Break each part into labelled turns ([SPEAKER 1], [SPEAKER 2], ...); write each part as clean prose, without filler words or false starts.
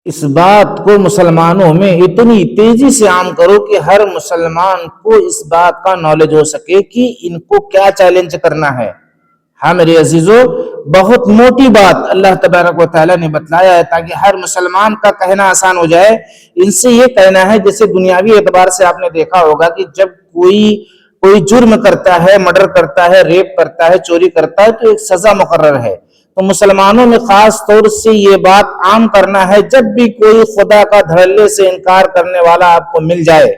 [SPEAKER 1] اس بات کو مسلمانوں میں اتنی تیزی سے عام کرو کہ ہر مسلمان کو اس بات کا نالج ہو سکے کہ ان کو کیا چیلنج کرنا ہے۔ ہاں میرے عزیزو، بہت موٹی بات اللہ تبارک و تعالیٰ نے بتلایا ہے تاکہ ہر مسلمان کا کہنا آسان ہو جائے۔ ان سے یہ کہنا ہے، جیسے دنیاوی اعتبار سے آپ نے دیکھا ہوگا کہ جب کوئی جرم کرتا ہے، مرڈر کرتا ہے، ریپ کرتا ہے، چوری کرتا ہے تو ایک سزا مقرر ہے۔ تو مسلمانوں میں خاص طور سے یہ بات عام کرنا ہے، جب بھی کوئی خدا کا دھڑلے سے انکار کرنے والا آپ کو مل جائے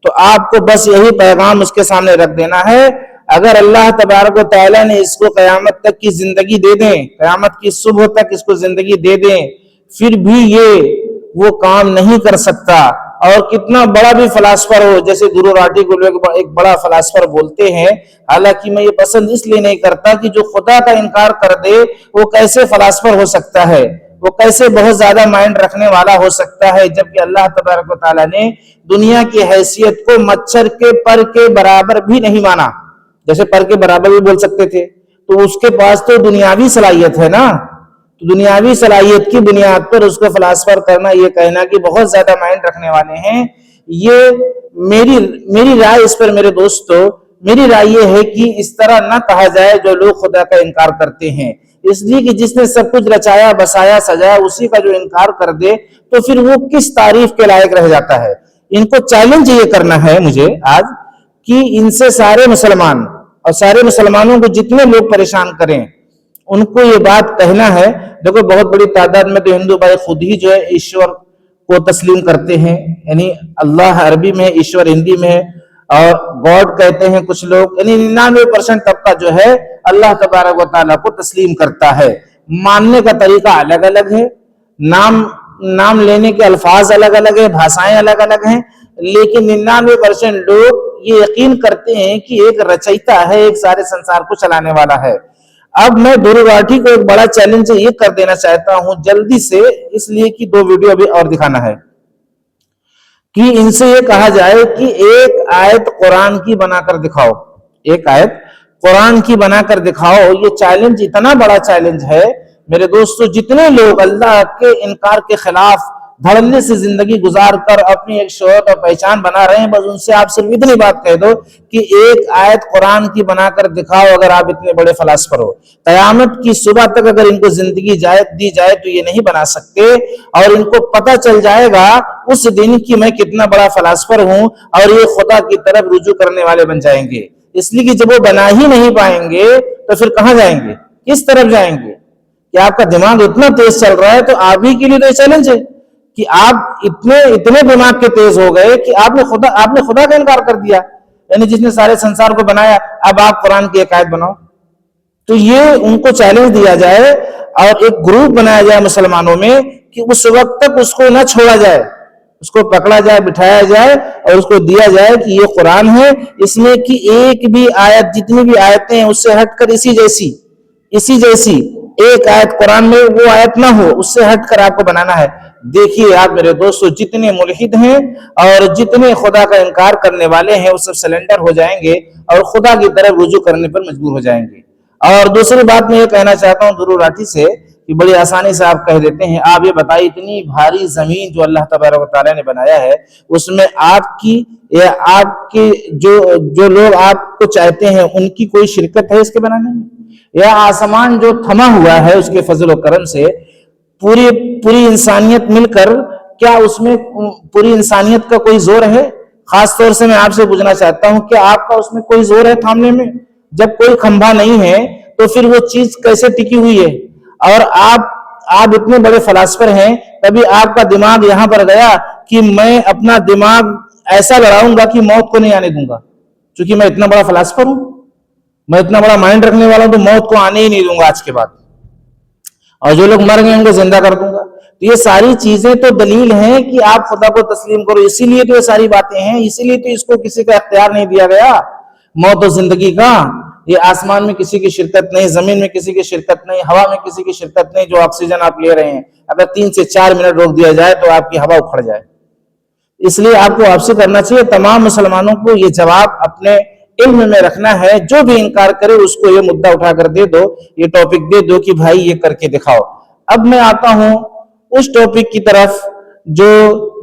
[SPEAKER 1] تو آپ کو بس یہی پیغام اس کے سامنے رکھ دینا ہے، اگر اللہ تبارک و تعالیٰ نے اس کو قیامت تک کی زندگی دے دیں، قیامت کی صبح تک اس کو زندگی دے دیں، پھر بھی یہ وہ کام نہیں کر سکتا، اور کتنا بڑا بھی فلاسفر ہو، جیسے دھرو راٹھی کو لوگ ایک بڑا فلاسفر بولتے ہیں، حالانکہ میں یہ پسند اس لیے نہیں کرتا کہ جو خدا کا انکار کر دے وہ کیسے فلاسفر ہو سکتا ہے، وہ کیسے بہت زیادہ مائنڈ رکھنے والا ہو سکتا ہے، جبکہ اللہ تبارک و تعالیٰ نے دنیا کی حیثیت کو مچھر کے پر کے برابر بھی نہیں مانا۔ جیسے پر کے برابر بھی بول سکتے تھے، تو اس کے پاس تو دنیاوی صلاحیت ہے نا، تو دنیاوی صلاحیت کی بنیاد پر اس کو فلاسفر کرنا، یہ کہنا کہ بہت زیادہ مائنڈ رکھنے والے ہیں، یہ میری رائے اس پر میرے دوستو، میری رائے یہ ہے کہ اس طرح نہ کہا جائے جو لوگ خدا کا انکار کرتے ہیں، اس لیے کہ جس نے سب کچھ رچایا بسایا سجایا اسی کا جو انکار کر دے تو پھر وہ کس تعریف کے لائق رہ جاتا ہے۔ ان کو چیلنج یہ کرنا ہے مجھے آج کہ ان سے سارے مسلمان اور سارے مسلمانوں کو جتنے لوگ پریشان کریں ان کو یہ بات کہنا ہے۔ دیکھو بہت بڑی تعداد میں تو ہندو بھائی خود ہی جو ہے ایشور کو تسلیم کرتے ہیں، یعنی اللہ عربی میں، ایشور ہندی میں، اور گاڈ کہتے ہیں کچھ لوگ، یعنی 99% طبقہ جو ہے اللہ تبارک و تعالیٰ کو تسلیم کرتا ہے۔ ماننے کا طریقہ الگ الگ ہے، نام لینے کے الفاظ الگ الگ ہیں، بھاشائیں الگ الگ ہیں، لیکن 99% لوگ یہ یقین کرتے ہیں کہ ایک رچیتا ہے، ایک سارے سنسار کو چلانے والا ہے۔ اب میں دھرو راٹھی کو ایک بڑا چیلنج یہ کر دینا چاہتا ہوں جلدی سے، اس لیے کہ 2 ویڈیو ابھی اور دکھانا ہے، کہ ان سے یہ کہا جائے کہ ایک آیت قرآن کی بنا کر دکھاؤ، ایک آیت قرآن کی بنا کر دکھاؤ۔ یہ چیلنج اتنا بڑا چیلنج ہے میرے دوستو، جتنے لوگ اللہ کے انکار کے خلاف دھڑلے سے زندگی گزار کر اپنی ایک شہرت اور پہچان بنا رہے ہیں، بس ان سے آپ صرف اتنی بات کہہ دو کہ ایک آیت قرآن کی بنا کر دکھاؤ، اگر آپ اتنے بڑے فلاسفر ہو۔ قیامت کی صبح تک اگر ان کو زندگی دی جائے تو یہ نہیں بنا سکتے، اور ان کو پتہ چل جائے گا اس دن کی میں کتنا بڑا فلاسفر ہوں، اور یہ خدا کی طرف رجوع کرنے والے بن جائیں گے۔ اس لیے کہ جب وہ بنا ہی نہیں پائیں گے تو پھر کہاں جائیں گے، کس طرف جائیں گے؟ کہ آپ کا دماغ اتنا تیز چل رہا ہے تو آپ ہی کے لیے تو چیلنج ہے کہ آپ اتنے دماغ کے تیز ہو گئے کہ آپ نے خدا کا انکار کر دیا، یعنی جس نے سارے سنسار کو بنایا، اب آپ قرآن کی ایک آیت بناؤ۔ تو یہ ان کو چیلنج دیا جائے اور ایک گروپ بنایا جائے مسلمانوں میں کہ اس وقت تک اس کو نہ چھوڑا جائے، اس کو پکڑا جائے، بٹھایا جائے اور اس کو دیا جائے کہ یہ قرآن ہے، اس میں کی ایک بھی آیت، جتنی بھی آیتیں ہیں اس سے ہٹ کر اسی جیسی ایک آیت قرآن میں وہ آیت نہ ہو، اس سے ہٹ کر آپ کو بنانا ہے۔ دیکھیے آپ میرے دوستو، جتنے ملحد ہیں اور جتنے خدا کا انکار کرنے والے ہیں وہ سب سلنڈر ہو جائیں گے اور خدا کی طرف رجوع کرنے پر مجبور ہو جائیں گے۔ اور دوسری بات میں یہ کہنا چاہتا ہوں دھرو راٹھی سے کہ بڑی آسانی سے آپ کہہ دیتے ہیں، آپ یہ بتائیے اتنی بھاری زمین جو اللہ تبارک و تعالیٰ نے بنایا ہے، اس میں آپ کی یا آپ کے جو لوگ آپ کو چاہتے ہیں ان کی کوئی شرکت ہے اس کے بنانے میں؟ یا آسمان جو تھما ہوا ہے اس کے فضل و کرم سے پوری انسانیت مل کر، کیا اس میں پوری انسانیت کا کوئی زور ہے؟ خاص طور سے میں آپ سے پوچھنا چاہتا ہوں کہ آپ کا اس میں کوئی زور ہے تھامنے میں؟ جب کوئی کھمبا نہیں ہے تو پھر وہ چیز کیسے ٹکی ہوئی ہے؟ اور آپ اتنے بڑے فلاسفر ہیں، کبھی آپ کا دماغ یہاں پر گیا کہ میں اپنا دماغ ایسا لڑاؤں گا کہ موت کو نہیں آنے دوں گا؟ چونکہ میں اتنا بڑا فلاسفر ہوں، میں اتنا بڑا مائنڈ رکھنے والا ہوں، تو موت کو آنے ہی نہیں دوں گا آج کے بعد، اور جو لوگ مر گئے ان کو زندہ کر دوں گا۔ تو یہ ساری چیزیں تو دلیل ہیں کہ آپ خدا کو تسلیم کرو، اسی لیے تو یہ ساری باتیں ہیں، اسی لیے تو اس کو کسی کا اختیار نہیں دیا گیا موت و زندگی کا۔ یہ آسمان میں کسی کی شرکت نہیں، زمین میں کسی کی شرکت نہیں، ہوا میں کسی کی شرکت نہیں۔ جو آکسیجن آپ لے رہے ہیں اگر 3 سے 4 منٹ روک دیا جائے تو آپ کی ہوا اکھڑ جائے۔ اس لیے آپ کو واپسی کرنا چاہیے، تمام مسلمانوں کو یہ جواب اپنے علم میں رکھنا ہے، جو بھی انکار کرے اس کو یہ مدعا اٹھا کر دے دو، یہ ٹاپک دے دو کہ بھائی یہ کر کے دکھاؤ۔ اب میں آتا ہوں اس ٹاپک کی طرف جو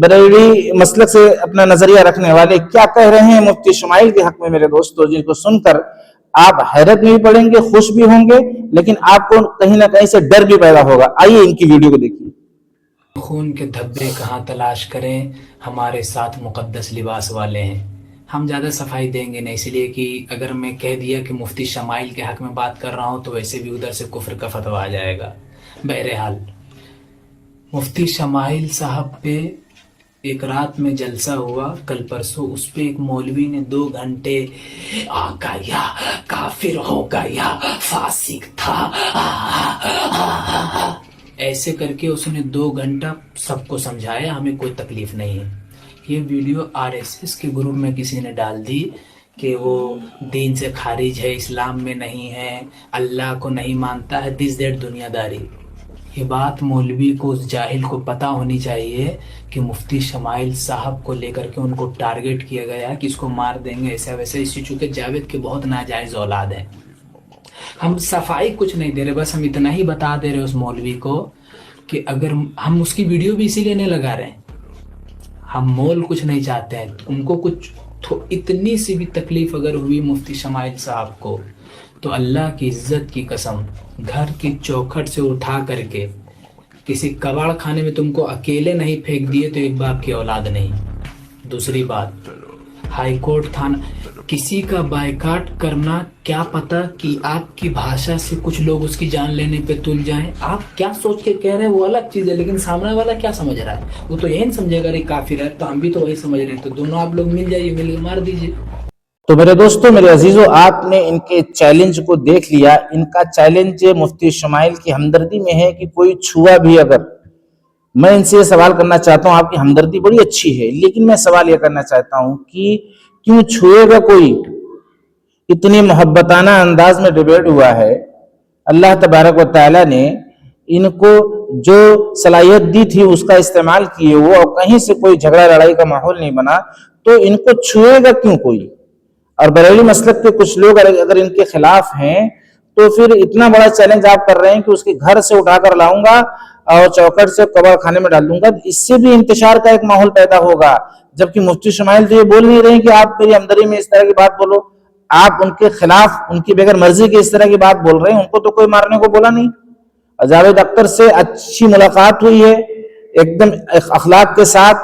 [SPEAKER 1] بریلوی مسلک سے اپنا نظریہ رکھنے والے کیا کہہ رہے ہیں مفتی شمائل کے حق میں میرے دوستو، جن کو سن کر آپ حیرت میں بھی پڑیں گے، خوش بھی ہوں گے، لیکن آپ کو کہیں نہ کہیں سے ڈر بھی پیدا ہوگا۔ آئیے ان کی ویڈیو کو دیکھیے۔
[SPEAKER 2] خون کے دھبے کہاں تلاش کریں، ہمارے ساتھ مقدس لباس والے ہیں۔ ہم زیادہ صفائی دیں گے نہیں، اس لیے کہ اگر میں کہہ دیا کہ مفتی شمائل کے حق میں بات کر رہا ہوں تو ویسے بھی ادھر سے کفر کا فتویٰ آ جائے گا۔ بہرحال مفتی شمائل صاحب پہ ایک رات میں جلسہ ہوا کل پرسوں، اس پہ ایک مولوی نے 2 گھنٹے آقا یا کافر ہو گیا، فاسق تھا، ایسے کر کے اس نے 2 گھنٹہ سب کو سمجھایا، ہمیں کوئی تکلیف نہیں ہے۔ یہ ویڈیو RSS کے گروپ میں کسی نے ڈال دی کہ وہ دین سے خارج ہے، اسلام میں نہیں ہے، اللہ کو نہیں مانتا ہے، دس دیٹ دنیا داری۔ یہ بات مولوی کو، اس جاہل کو پتہ ہونی چاہیے کہ مفتی شمائل صاحب کو لے کر کے ان کو ٹارگٹ کیا گیا کہ اس کو مار دیں گے ایسا ویسا، اسی چونکہ جاوید کے بہت ناجائز اولاد ہیں۔ ہم صفائی کچھ نہیں دے رہے، بس ہم اتنا ہی بتا دے رہے اس مولوی کو کہ اگر ہم اس کی ویڈیو بھی اسی لیے نہیں لگا رہے ہیں، ہم مول کچھ نہیں چاہتے ہیں، ان کو کچھ اتنی سی بھی تکلیف اگر ہوئی مفتی شمائل صاحب کو تو اللہ کی عزت کی قسم گھر کی چوکھٹ سے اٹھا کر کے کسی کباڑ خانے میں تم کو اکیلے نہیں پھینک دیے تو ایک باپ کی اولاد نہیں۔ دوسری بات، ہائی کورٹ تھانہ کسی کا بائیکاٹ کرنا، کیا پتہ کہ آپ کی بھاشا سے کچھ لوگ اس کی جان لینے پہ تل جائیں، آپ کیا سوچ کے کہہ رہے ہیں وہ الگ چیز ہے، لیکن سامنے والا کیا سمجھ رہا ہے، وہ تو یہی سمجھے گا کافر ہے، تو ہم بھی تو وہی سمجھ رہے ہیں، تو دونوں آپ لوگ مل جائیے، مل کے مار دیجیے۔
[SPEAKER 1] تو میرے دوستو، میرے عزیزو، آپ نے ان کے چیلنج کو دیکھ لیا۔ ان کا چیلنج مفتی شمائل کی ہمدردی میں ہے کہ کوئی چھوا بھی اگر، میں ان سے یہ سوال کرنا چاہتا ہوں، آپ کی ہمدردی بڑی اچھی ہے، لیکن میں سوال یہ کرنا چاہتا ہوں کہ کیوں چھوئے گا کوئی؟ اتنی محبتانہ انداز میں ڈیبیٹ ہوا ہے، اللہ تبارک و تعالیٰ نے ان کو جو صلاحیت دی تھی اس کا استعمال کیے وہ، اور کہیں سے کوئی جھگڑا لڑائی کا ماحول نہیں بنا، تو ان کو چھوئے گا کیوں کوئی؟ اور بریلوی مسلک کے کچھ لوگ اگر ان کے خلاف ہیں تو پھر اتنا بڑا چیلنج آپ کر رہے ہیں کہ اس کے گھر سے اٹھا کر لاؤں گا اور چوکٹ سے کباڑ خانے میں ڈال دوں گا، اس سے بھی انتشار کا ایک ماحول پیدا ہوگا۔ جبکہ مفتی شمائل تو یہ بول نہیں رہے ہیں کہ آپ میری ہمدردی میں اس طرح کی بات بولو، آپ ان کے خلاف ان کی بغیر مرضی کی اس طرح کی بات بول رہے ہیں، ان کو تو کوئی مارنے کو بولا نہیں۔ جاوید اختر سے اچھی ملاقات ہوئی ہے، ایک دم اخلاق کے ساتھ،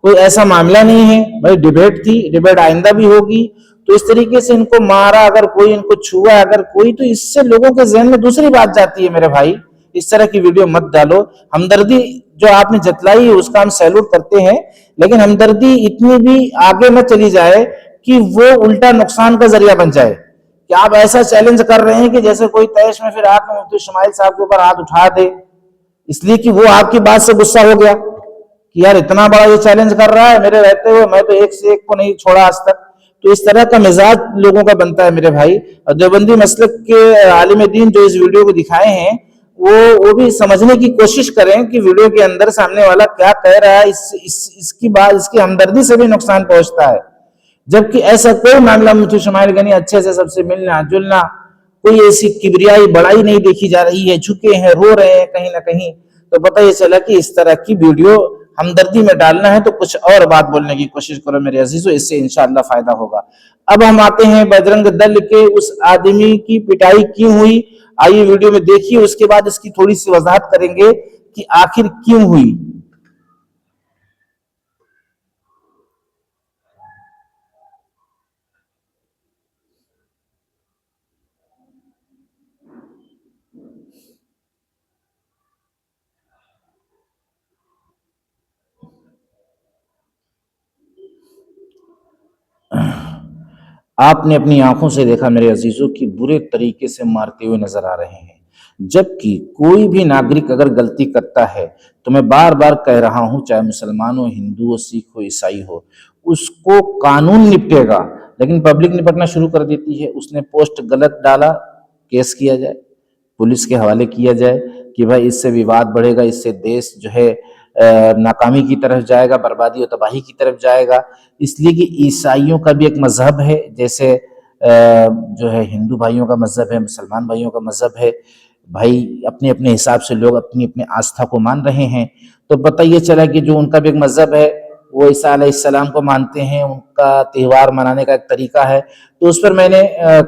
[SPEAKER 1] کوئی ایسا معاملہ نہیں ہے بھائی، ڈیبیٹ تھی، ڈیبیٹ آئندہ بھی ہوگی، تو اس طریقے سے ان کو مارا اگر کوئی، ان کو چھوا اگر کوئی، تو اس سے لوگوں کے ذہن میں دوسری بات جاتی ہے۔ میرے بھائی، اس طرح کی ویڈیو مت ڈالو۔ ہمدردی جو آپ نے جتلائی ہے اس کا ہم سیلوٹ کرتے ہیں، لیکن ہمدردی اتنی بھی آگے نہ چلی جائے کہ وہ الٹا نقصان کا ذریعہ بن جائے، کہ آپ ایسا چیلنج کر رہے ہیں کہ جیسے کوئی تیش میں پھر آپ مفتی شمائل صاحب کے اوپر ہاتھ اٹھا دے، اس لیے کہ وہ آپ کی بات سے غصہ ہو گیا کہ یار اتنا بڑا یہ چیلنج کر رہا ہے میرے رہتے ہوئے، میں تو ایک سے ایک کو نہیں چھوڑا آج تک۔ تو اس طرح کا مزاج لوگوں کا بنتا ہے میرے بھائی۔ اور دیوبندی مسلک کے عالم دین جو اس ویڈیو کو دکھائے ہیں وہ بھی سمجھنے کی کوشش کریں کہ ویڈیو کے اندر سامنے والا کیا کہہ رہا ہے، اس کی بات، اس کی ہمدردی سے بھی نقصان پہنچتا ہے۔ جبکہ ایسا کوئی معاملہ مفتی شمائل کا نہیں، اچھے سے سب سے ملنا جلنا، کوئی ایسی کبریائی بڑائی نہیں دیکھی جا رہی ہے، جھکے ہیں، رو رہے ہیں کہیں نہ کہیں، تو پتہ یہ چلا کہ اس طرح کی ویڈیو ہمدردی میں ڈالنا ہے تو کچھ اور بات بولنے کی کوشش کرو میرے عزیزو، اس سے انشاءاللہ فائدہ ہوگا۔ اب ہم آتے ہیں بجرنگ دل کے اس آدمی کی پٹائی کیوں ہوئی، آئیے ویڈیو میں دیکھیے، اس کے بعد اس کی تھوڑی سی وضاحت کریں گے کہ آخر کیوں ہوئی۔ آپ نے اپنی آنکھوں سے دیکھا میرے عزیزوں کی برے طریقے سے مارتے ہوئے نظر آ رہے ہیں۔ جبکہ کوئی بھی ناگرک اگر غلطی کرتا ہے تو میں بار بار کہہ رہا ہوں، چاہے مسلمان ہو، ہندو ہو، سکھ ہو، عیسائی ہو، اس کو قانون نپٹے گا، لیکن پبلک نپٹنا شروع کر دیتی ہے۔ اس نے پوسٹ غلط ڈالا، کیس کیا جائے، پولیس کے حوالے کیا جائے کہ بھائی اس سے وواد بڑھے گا، اس سے دیش جو ہے ناکامی کی طرف جائے گا، بربادی و تباہی کی طرف جائے گا۔ اس لیے کہ عیسائیوں کا بھی ایک مذہب ہے، جیسے جو ہے ہندو بھائیوں کا مذہب ہے، مسلمان بھائیوں کا مذہب ہے، بھائی اپنے اپنے حساب سے لوگ اپنی اپنی آستھا کو مان رہے ہیں. تو پتہ یہ چلا کہ جو ان کا بھی ایک مذہب ہے وہ عیسیٰ علیہ السلام کو مانتے ہیں, ان کا تہوار منانے کا ایک طریقہ ہے. تو اس پر میں نے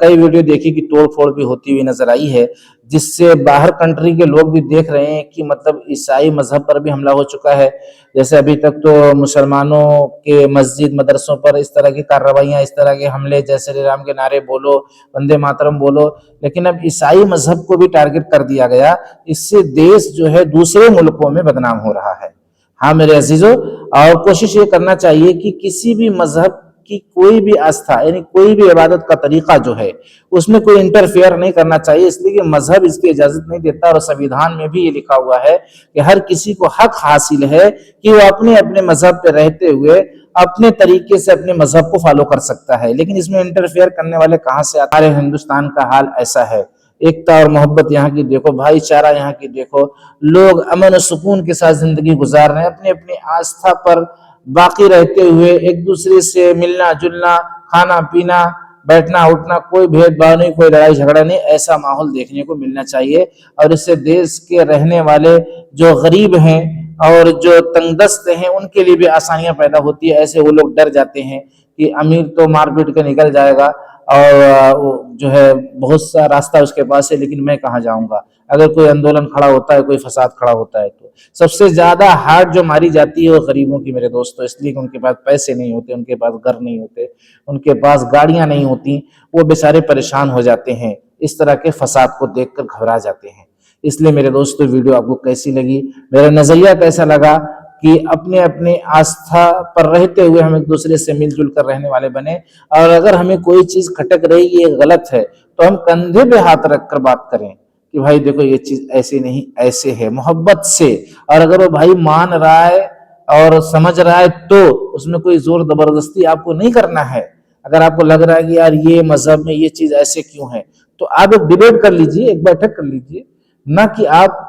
[SPEAKER 1] کئی ویڈیو دیکھی کہ توڑ پھوڑ بھی ہوتی ہوئی نظر آئی ہے, جس سے باہر کنٹری کے لوگ بھی دیکھ رہے ہیں کہ مطلب عیسائی مذہب پر بھی حملہ ہو چکا ہے. جیسے ابھی تک تو مسلمانوں کے مسجد مدرسوں پر اس طرح کی کارروائیاں, اس طرح کے حملے, جیسے شری رام کے نعرے بولو, وندے ماترم بولو, لیکن اب عیسائی مذہب کو بھی ٹارگٹ کر دیا گیا. اس سے دیش جو ہے دوسرے ملکوں میں بدنام ہو رہا ہے. ہاں میرے عزیزو, اور کوشش یہ کرنا چاہیے کہ کسی بھی مذہب کی کوئی بھی آستھا یعنی کوئی بھی عبادت کا طریقہ جو ہے اس میں کوئی انٹرفیئر نہیں کرنا چاہیے, اس لیے کہ مذہب اس کی اجازت نہیں دیتا. اور سنویدھان میں بھی یہ لکھا ہوا ہے کہ ہر کسی کو حق حاصل ہے کہ وہ اپنے اپنے مذہب پہ رہتے ہوئے اپنے طریقے سے اپنے مذہب کو فالو کر سکتا ہے. لیکن اس میں انٹرفیئر کرنے والے کہاں سے آتے ہیں؟ ہمارے ہندوستان کا حال ایسا ہے. ایکتا اور محبت یہاں کی دیکھو, بھائی چارہ یہاں کی دیکھو, لوگ امن و سکون کے ساتھ زندگی گزار رہے ہیں, اپنے اپنی آستھا پر باقی رہتے ہوئے ایک دوسرے سے ملنا جلنا, کھانا پینا, بیٹھنا اٹھنا, کوئی بھید بھاؤ نہیں, کوئی لڑائی جھگڑا نہیں. ایسا ماحول دیکھنے کو ملنا چاہیے. اور اس سے دیش کے رہنے والے جو غریب ہیں اور جو تنگ دست ہیں ان کے لیے بھی آسانیاں پیدا ہوتی ہے. ایسے وہ لوگ ڈر جاتے ہیں کہ امیر تو مار پیٹ کے نکل جائے گا اور جو ہے بہت سا راستہ اس کے پاس ہے, لیکن میں کہاں جاؤں گا. اگر کوئی آندولن کھڑا ہوتا ہے, کوئی فساد کھڑا ہوتا ہے, تو سب سے زیادہ ہارٹ جو ماری جاتی ہے وہ غریبوں کی میرے دوستو, اس لیے کہ ان کے پاس پیسے نہیں ہوتے, ان کے پاس گھر نہیں ہوتے, ان کے پاس گاڑیاں نہیں ہوتی, وہ بیچارے پریشان ہو جاتے ہیں, اس طرح کے فساد کو دیکھ کر گھبرا جاتے ہیں. اس لیے میرے دوستو ویڈیو آپ کو کیسی لگی, میرا نظریہ کیسا لگا کہ اپنے اپنے آستھا پر رہتے ہوئے ہم ایک دوسرے سے مل جل کر رہنے والے بنے. اور اگر ہمیں کوئی چیز کھٹک رہی ہے, یہ غلط ہے, تو ہم کندھے پہ ہاتھ رکھ کر بات کریں کہ بھائی دیکھو یہ چیز ایسے نہیں ایسے ہے, محبت سے. اور اگر وہ بھائی مان رہا ہے اور سمجھ رہا ہے تو اس میں کوئی زور زبردستی آپ کو نہیں کرنا ہے. اگر آپ کو لگ رہا ہے کہ یار یہ مذہب میں یہ چیز ایسے کیوں ہے, تو آپ ایک ڈیبیٹ کر لیجئے, ایک بیٹھک کر لیجئے, نہ کہ آپ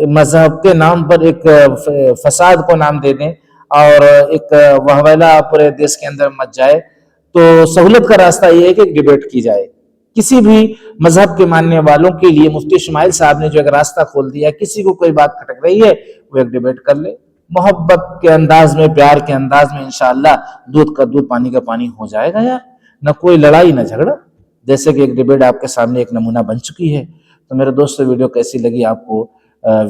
[SPEAKER 1] مذہب کے نام پر ایک فساد کو نام دے دیں اور ایک وہویلا پورے دیش کے اندر مچ جائے. تو سہولت کا راستہ یہ ہے کہ ایک ڈیبیٹ کی جائے. کسی بھی مذہب کے ماننے والوں کے لیے مفتی شمائل صاحب نے جو ایک راستہ کھول دیا, کسی کو کوئی بات کھٹک رہی ہے وہ ایک ڈیبیٹ کر لے, محبت کے انداز میں, پیار کے انداز میں, انشاءاللہ دودھ کا دودھ پانی کا پانی ہو جائے گا یار. نہ کوئی لڑائی نہ جھگڑا, جیسے کہ ایک ڈیبیٹ آپ کے سامنے ایک نمونہ بن چکی ہے. تو میرے دوستو ویڈیو کیسی لگی آپ کو,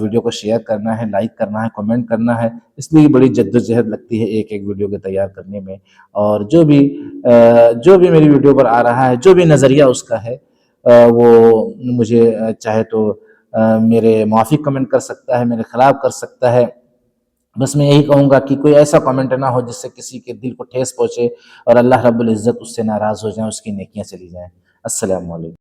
[SPEAKER 1] ویڈیو کو شیئر کرنا ہے, لائک کرنا ہے, کمنٹ کرنا ہے. اس لیے بڑی جد و جہد لگتی ہے ایک ایک ویڈیو کے تیار کرنے میں. اور جو بھی میری ویڈیو پر آ رہا ہے, جو بھی نظریہ اس کا ہے, وہ مجھے چاہے تو میرے موافق کمنٹ کر سکتا ہے, میرے خلاف کر سکتا ہے. بس میں یہی کہوں گا کہ کوئی ایسا کمنٹ نہ ہو جس سے کسی کے دل کو ٹھیس پہنچے اور اللہ رب العزت اس سے ناراض ہو جائیں, اس کی نیکیاں چلی جائیں. السلام علیکم.